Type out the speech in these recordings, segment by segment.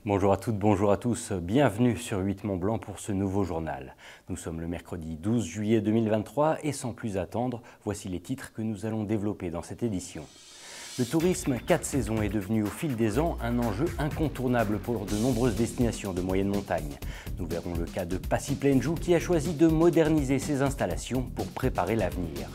Bonjour à toutes, bonjour à tous, bienvenue sur 8 Mont Blanc pour ce nouveau journal. Nous sommes le mercredi 12 juillet 2023 et sans plus attendre, voici les titres que nous allons développer dans cette édition. Le tourisme 4 saisons est devenu au fil des ans un enjeu incontournable pour de nombreuses destinations de moyenne montagne. Nous verrons le cas de Passy Plaine-Joux qui a choisi de moderniser ses installations pour préparer l'avenir.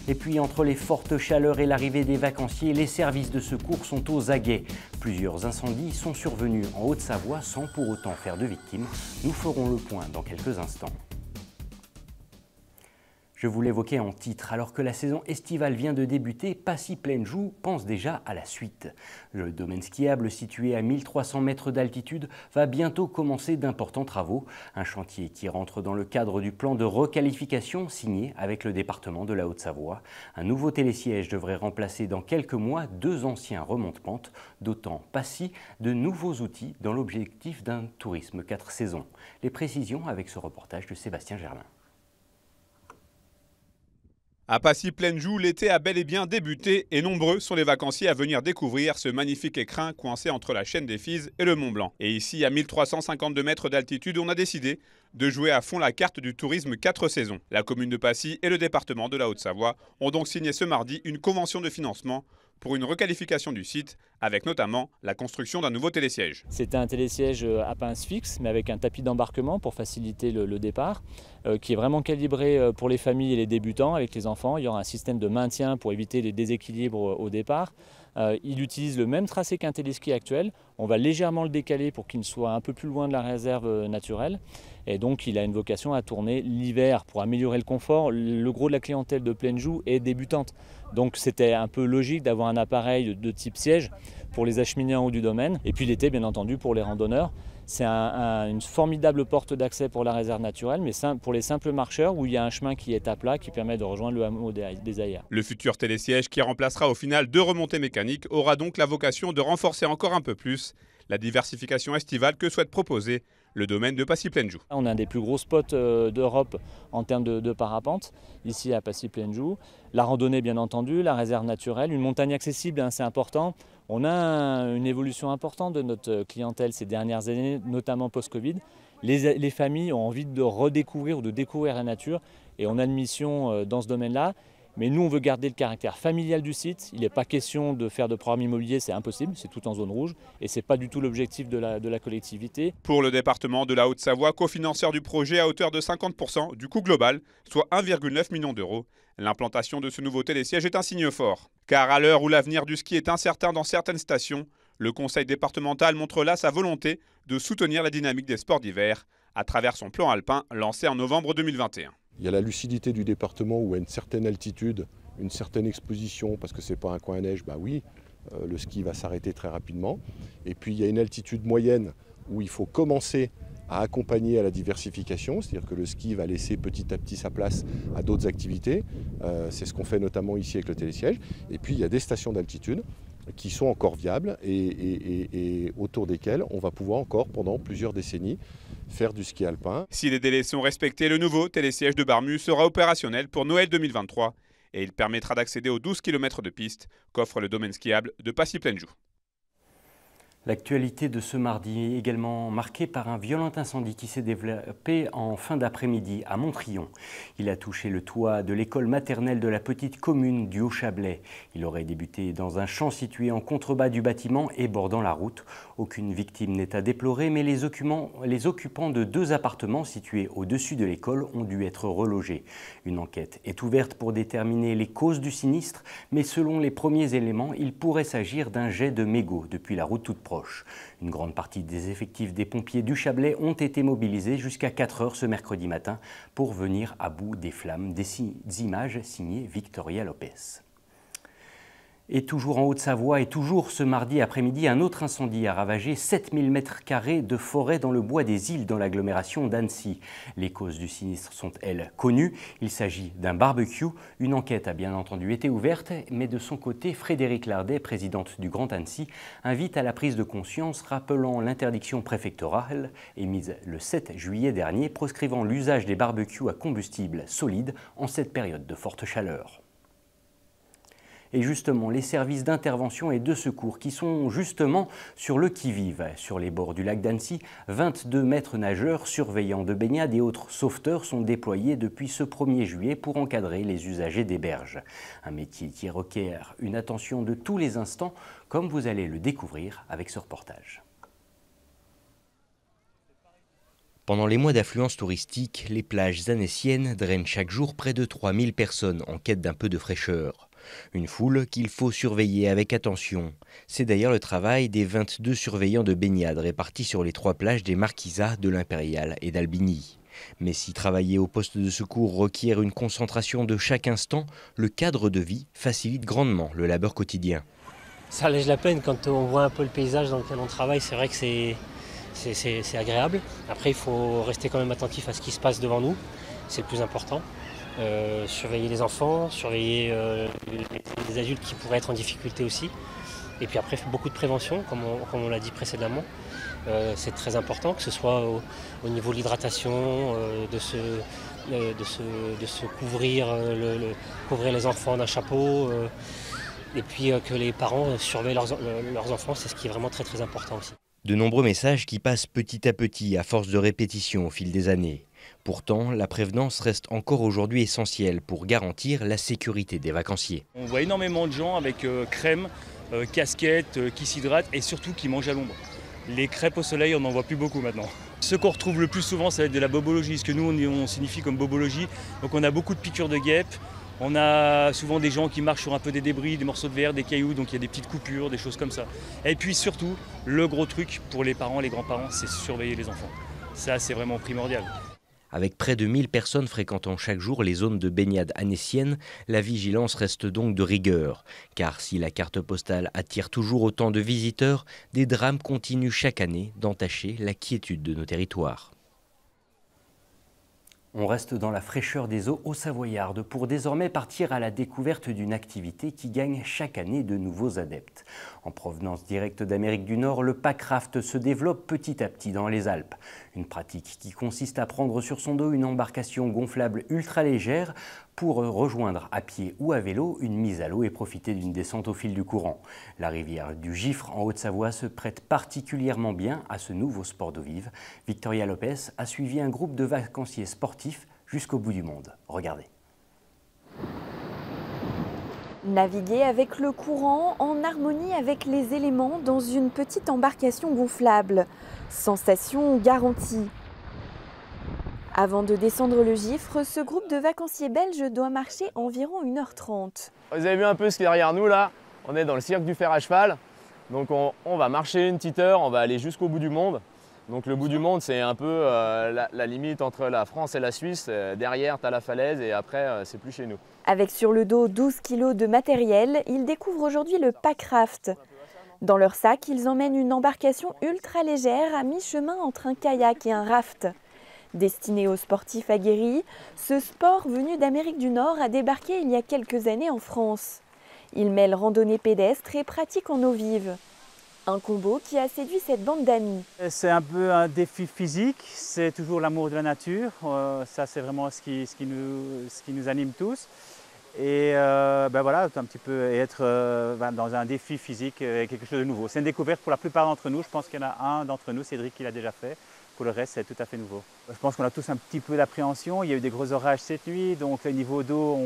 Et puis entre les fortes chaleurs et l'arrivée des vacanciers, les services de secours sont aux aguets. Plusieurs incendies sont survenus en Haute-Savoie sans pour autant faire de victimes. Nous ferons le point dans quelques instants. Je vous l'évoquais en titre, alors que la saison estivale vient de débuter, Passy Plaine-Joux pense déjà à la suite. Le domaine skiable situé à 1300 mètres d'altitude va bientôt commencer d'importants travaux. Un chantier qui rentre dans le cadre du plan de requalification signé avec le département de la Haute-Savoie. Un nouveau télésiège devrait remplacer dans quelques mois 2 anciens remonte-pente, dotant Passy de nouveaux outils dans l'objectif d'un tourisme 4 saisons. Les précisions avec ce reportage de Sébastien Germain. À Passy Plaine-Joux, l'été a bel et bien débuté et nombreux sont les vacanciers à venir découvrir ce magnifique écrin coincé entre la chaîne des Fises et le Mont Blanc. Et ici, à 1352 mètres d'altitude, on a décidé de jouer à fond la carte du tourisme 4 saisons. La commune de Passy et le département de la Haute-Savoie ont donc signé ce mardi une convention de financement pour une requalification du site, avec notamment la construction d'un nouveau télésiège. C'est un télésiège à pince fixe, mais avec un tapis d'embarquement pour faciliter le départ, qui est vraiment calibré pour les familles et les débutants avec les enfants. Il y aura un système de maintien pour éviter les déséquilibres au départ. Il utilise le même tracé qu'un téléski actuel. On va légèrement le décaler pour qu'il soit un peu plus loin de la réserve naturelle. Et donc il a une vocation à tourner l'hiver pour améliorer le confort. Le gros de la clientèle de Plaine-Joux est débutante. Donc c'était un peu logique d'avoir un appareil de type siège pour les acheminés en haut du domaine. Et puis l'été, bien entendu, pour les randonneurs. C'est une formidable porte d'accès pour la réserve naturelle, mais pour les simples marcheurs où il y a un chemin qui est à plat qui permet de rejoindre le hameau des Aillères. Le futur télésiège, qui remplacera au final 2 remontées mécaniques, aura donc la vocation de renforcer encore un peu plus la diversification estivale que souhaite proposer le domaine de Passy Plaine-Joux. On a un des plus gros spots d'Europe en termes de parapente, ici à Passy Plaine-Joux. La randonnée bien entendu, la réserve naturelle, une montagne accessible, c'est important. On a une évolution importante de notre clientèle ces dernières années, notamment post-Covid. Les familles ont envie de redécouvrir ou de découvrir la nature et on a une mission dans ce domaine-là. Mais nous, on veut garder le caractère familial du site. Il n'est pas question de faire de programme immobilier, c'est impossible, c'est tout en zone rouge. Et ce n'est pas du tout l'objectif de la collectivité. Pour le département de la Haute-Savoie, cofinanceur du projet à hauteur de 50% du coût global, soit 1,9 million d'euros, l'implantation de ce nouveau télésiège est un signe fort. Car à l'heure où l'avenir du ski est incertain dans certaines stations, le conseil départemental montre là sa volonté de soutenir la dynamique des sports d'hiver à travers son plan alpin lancé en novembre 2021. Il y a la lucidité du département où à une certaine altitude, une certaine exposition, parce que ce n'est pas un coin à neige, bah oui, le ski va s'arrêter très rapidement. Et puis il y a une altitude moyenne où il faut commencer à accompagner à la diversification, c'est-à-dire que le ski va laisser petit à petit sa place à d'autres activités. C'est ce qu'on fait notamment ici avec le télésiège. Et puis il y a des stations d'altitude qui sont encore viables et autour desquelles on va pouvoir encore pendant plusieurs décennies faire du ski alpin. Si les délais sont respectés, le nouveau télésiège de Barmu sera opérationnel pour Noël 2023 et il permettra d'accéder aux 12 km de piste qu'offre le domaine skiable de Passy Plaine-Joux. L'actualité de ce mardi est également marquée par un violent incendie qui s'est développé en fin d'après-midi à Montrion. Il a touché le toit de l'école maternelle de la petite commune du Haut-Chablais. Il aurait débuté dans un champ situé en contrebas du bâtiment et bordant la route. Aucune victime n'est à déplorer, mais les occupants de 2 appartements situés au-dessus de l'école ont dû être relogés. Une enquête est ouverte pour déterminer les causes du sinistre, mais selon les premiers éléments, il pourrait s'agir d'un jet de mégots depuis la route toute proche. Une grande partie des effectifs des pompiers du Chablais ont été mobilisés jusqu'à 4 heures ce mercredi matin pour venir à bout des flammes. Des images signées Victoria Lopez. Et toujours en Haute-Savoie et toujours ce mardi après-midi, un autre incendie a ravagé 7000 m² de forêt dans le bois des Îles dans l'agglomération d'Annecy. Les causes du sinistre sont, elles, connues. Il s'agit d'un barbecue. Une enquête a bien entendu été ouverte, mais de son côté, Frédéric Lardet, présidente du Grand Annecy, invite à la prise de conscience, rappelant l'interdiction préfectorale émise le 7 juillet dernier, proscrivant l'usage des barbecues à combustible solide en cette période de forte chaleur. Et justement, les services d'intervention et de secours qui sont justement sur le qui-vive. Sur les bords du lac d'Annecy, 22 maîtres nageurs, surveillants de baignade et autres sauveteurs sont déployés depuis ce 1er juillet pour encadrer les usagers des berges. Un métier qui requiert une attention de tous les instants, comme vous allez le découvrir avec ce reportage. Pendant les mois d'affluence touristique, les plages annéciennes drainent chaque jour près de 3000 personnes en quête d'un peu de fraîcheur. Une foule qu'il faut surveiller avec attention. C'est d'ailleurs le travail des 22 surveillants de baignade répartis sur les 3 plages des Marquisas, de l'Impérial et d'Albigny. Mais si travailler au poste de secours requiert une concentration de chaque instant, le cadre de vie facilite grandement le labeur quotidien. Ça allège la peine quand on voit un peu le paysage dans lequel on travaille, c'est vrai que c'est agréable. Après, il faut rester quand même attentif à ce qui se passe devant nous, c'est le plus important. Surveiller les enfants, surveiller les adultes qui pourraient être en difficulté aussi. Et puis après, beaucoup de prévention, comme on l'a dit précédemment. C'est très important, que ce soit au niveau de l'hydratation, de se couvrir, couvrir les enfants d'un chapeau. Et puis que les parents surveillent leurs enfants, c'est ce qui est vraiment très très important aussi. De nombreux messages qui passent petit à petit à force de répétition au fil des années. Pourtant, la prévenance reste encore aujourd'hui essentielle pour garantir la sécurité des vacanciers. On voit énormément de gens avec crème, casquette, qui s'hydratent et surtout qui mangent à l'ombre. Les crêpes au soleil, on n'en voit plus beaucoup maintenant. Ce qu'on retrouve le plus souvent, ça va être de la bobologie, ce que nous on signifie comme bobologie. Donc on a beaucoup de piqûres de guêpes. On a souvent des gens qui marchent sur un peu des débris, des morceaux de verre, des cailloux, donc il y a des petites coupures, des choses comme ça. Et puis surtout, le gros truc pour les parents, les grands-parents, c'est surveiller les enfants. Ça, c'est vraiment primordial. Avec près de 1000 personnes fréquentant chaque jour les zones de baignade annéciennes, la vigilance reste donc de rigueur. Car si la carte postale attire toujours autant de visiteurs, des drames continuent chaque année d'entacher la quiétude de nos territoires. On reste dans la fraîcheur des eaux haut-savoyardes pour désormais partir à la découverte d'une activité qui gagne chaque année de nouveaux adeptes. En provenance directe d'Amérique du Nord, le packraft se développe petit à petit dans les Alpes. Une pratique qui consiste à prendre sur son dos une embarcation gonflable ultra légère pour rejoindre à pied ou à vélo une mise à l'eau et profiter d'une descente au fil du courant. La rivière du Gifre en Haute-Savoie se prête particulièrement bien à ce nouveau sport d'eau vive. Victoria Lopez a suivi un groupe de vacanciers sportifs jusqu'au bout du monde. Regardez. Naviguer avec le courant en harmonie avec les éléments dans une petite embarcation gonflable. Sensation garantie. Avant de descendre le Gifre, ce groupe de vacanciers belges doit marcher environ 1h30. Vous avez vu un peu ce qui est derrière nous là? On est dans le cirque du fer à cheval. Donc on va marcher une petite heure, on va aller jusqu'au bout du monde. Donc le bout du monde, c'est un peu la limite entre la France et la Suisse. Derrière, tu as la falaise et après, c'est plus chez nous. Avec sur le dos 12 kg de matériel, ils découvrent aujourd'hui le packraft. Dans leur sac, ils emmènent une embarcation ultra légère à mi-chemin entre un kayak et un raft. Destiné aux sportifs aguerris, ce sport venu d'Amérique du Nord a débarqué il y a quelques années en France. Il mêle randonnée pédestre et pratique en eau vive. Un combo qui a séduit cette bande d'amis. C'est un peu un défi physique, c'est toujours l'amour de la nature. Ça, c'est vraiment ce qui nous anime tous. Et voilà, un petit peu être dans un défi physique et quelque chose de nouveau. C'est une découverte pour la plupart d'entre nous. Je pense qu'il y en a un d'entre nous, Cédric, qui l'a déjà fait. Pour le reste, c'est tout à fait nouveau. Je pense qu'on a tous un petit peu d'appréhension. Il y a eu des gros orages cette nuit, donc le niveau d'eau,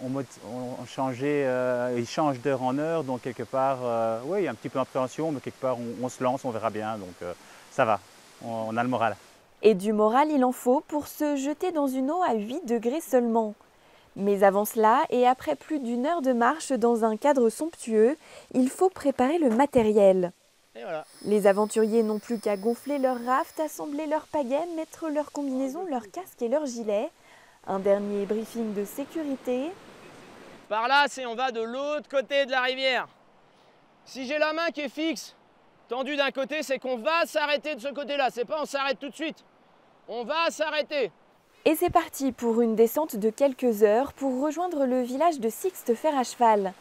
on changeait, il change d'heure en heure. Donc quelque part, oui, il y a un petit peu d'appréhension, mais quelque part, on se lance, on verra bien. Donc ça va, on a le moral. Et du moral, il en faut pour se jeter dans une eau à 8 degrés seulement. Mais avant cela, et après plus d'une heure de marche dans un cadre somptueux, il faut préparer le matériel. Voilà. Les aventuriers n'ont plus qu'à gonfler leur raft, assembler leurs pagaies, mettre leur combinaison, leur casque et leur gilet. Un dernier briefing de sécurité. Par là, on va de l'autre côté de la rivière. Si j'ai la main qui est fixe, tendue d'un côté, c'est qu'on va s'arrêter de ce côté-là. C'est pas on s'arrête tout de suite. On va s'arrêter. Et c'est parti pour une descente de quelques heures pour rejoindre le village de Sixte Fer à cheval.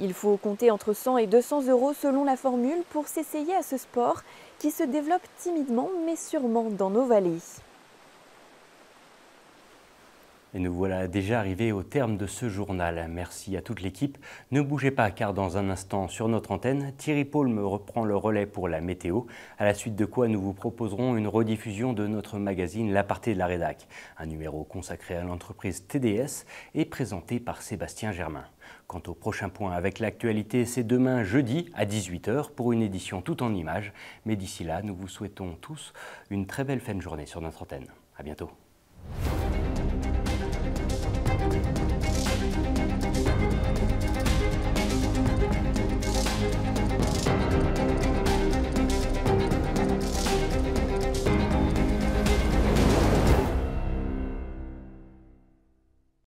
Il faut compter entre 100 et 200 € selon la formule pour s'essayer à ce sport qui se développe timidement mais sûrement dans nos vallées. Et nous voilà déjà arrivés au terme de ce journal. Merci à toute l'équipe. Ne bougez pas car dans un instant sur notre antenne, Thierry Paulme reprend le relais pour la météo, à la suite de quoi nous vous proposerons une rediffusion de notre magazine L'Aparté de la Rédac, un numéro consacré à l'entreprise TDS et présenté par Sébastien Germain. Quant au prochain point avec l'actualité, c'est demain jeudi à 18 h pour une édition tout en images. Mais d'ici là, nous vous souhaitons tous une très belle fin de journée sur notre antenne. À bientôt.